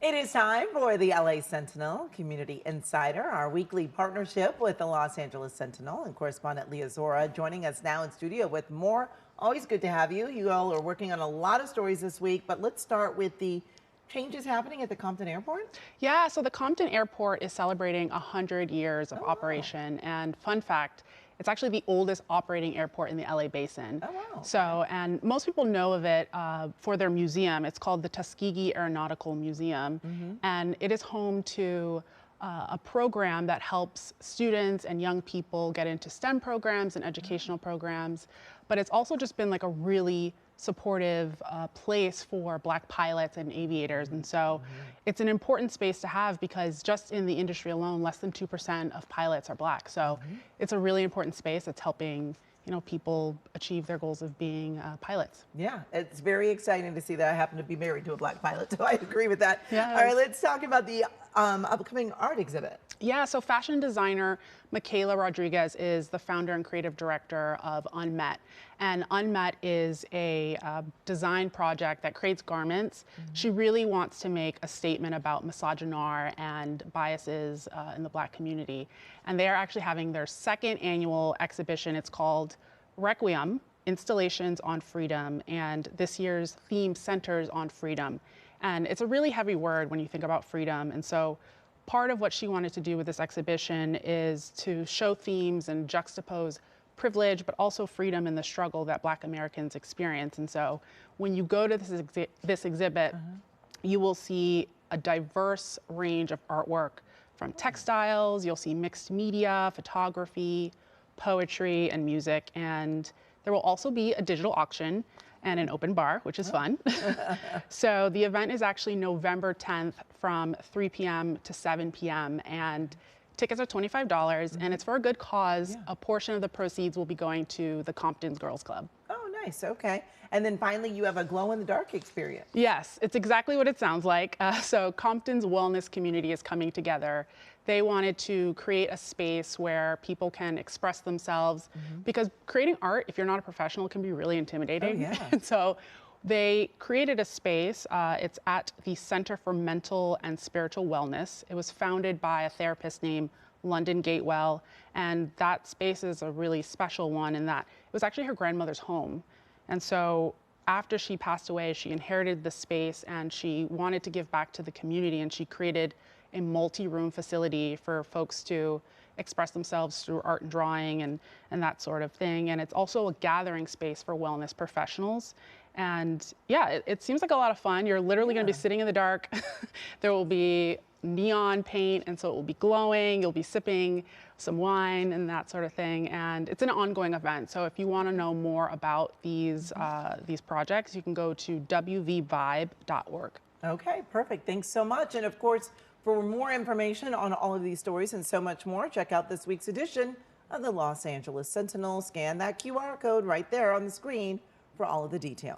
It is time for the LA Sentinel Community Insider, our weekly partnership with the Los Angeles Sentinel, and correspondent Lea Zora joining us now in studio with more. Always good to have you. You all are working on a lot of stories this week, but let's start with the changes happening at the Compton Airport. Yeah, so the Compton Airport is celebrating 100 years of operation, and fun fact, it's actually the oldest operating airport in the LA basin. Oh, wow. So, and most people know of it for their museum. It's called the Tuskegee Aeronautical Museum, and it is home to a program that helps students and young people get into STEM programs and educational programs. But it's also just been like a really supportive place for Black pilots and aviators. And so it's an important space to have because just in the industry alone, less than 2% of pilots are Black. So it's a really important space that's helping people achieve their goals of being pilots. Yeah, it's very exciting to see that. I happen to be married to a Black pilot, so I agree with that. Yes. All right, let's talk about the upcoming art exhibit. Yeah, so fashion designer Michaela Rodriguez is the founder and creative director of Unmet. And Unmet is a design project that creates garments. She really wants to make a statement about misogyny and biases in the Black community. And they are actually having their second annual exhibition. It's called Requiem, Installations on Freedom. And this year's theme centers on freedom. And it's a really heavy word when you think about freedom. And so part of what she wanted to do with this exhibition is to show themes and juxtapose privilege, but also freedom in the struggle that Black Americans experience. And so when you go to this exhibit, you will see a diverse range of artwork from textiles, you'll see mixed media, photography, poetry, and music. And there will also be a digital auction and an open bar, which is fun. So the event is actually November 10th from 3 p.m. to 7 p.m. and tickets are $25 and it's for a good cause. A portion of the proceeds will be going to the Compton's Girls Club. Oh, nice. Okay. And then finally, you have a glow-in-the-dark experience. Yes, it's exactly what it sounds like. So Compton's wellness community is coming together. They wanted to create a space where people can express themselves because creating art, if you're not a professional, can be really intimidating. Oh, yeah. And so they created a space. It's at the Center for Mental and Spiritual Wellness. It was founded by a therapist named London Gatewell, and that space is a really special one in that it was actually her grandmother's home. And so after she passed away, she inherited the space and she wanted to give back to the community, and she created a multi-room facility for folks to express themselves through art and drawing and that sort of thing. And it's also a gathering space for wellness professionals. And yeah, it seems like a lot of fun. You're literally going to be sitting in the dark. There will be neon paint, and so it will be glowing. You'll be sipping some wine and that sort of thing. And it's an ongoing event. So if you want to know more about these projects, you can go to wvvibe.org. Okay, perfect. Thanks so much. And of course, for more information on all of these stories and so much more, check out this week's edition of the Los Angeles Sentinel. Scan that QR code right there on the screen for all of the details.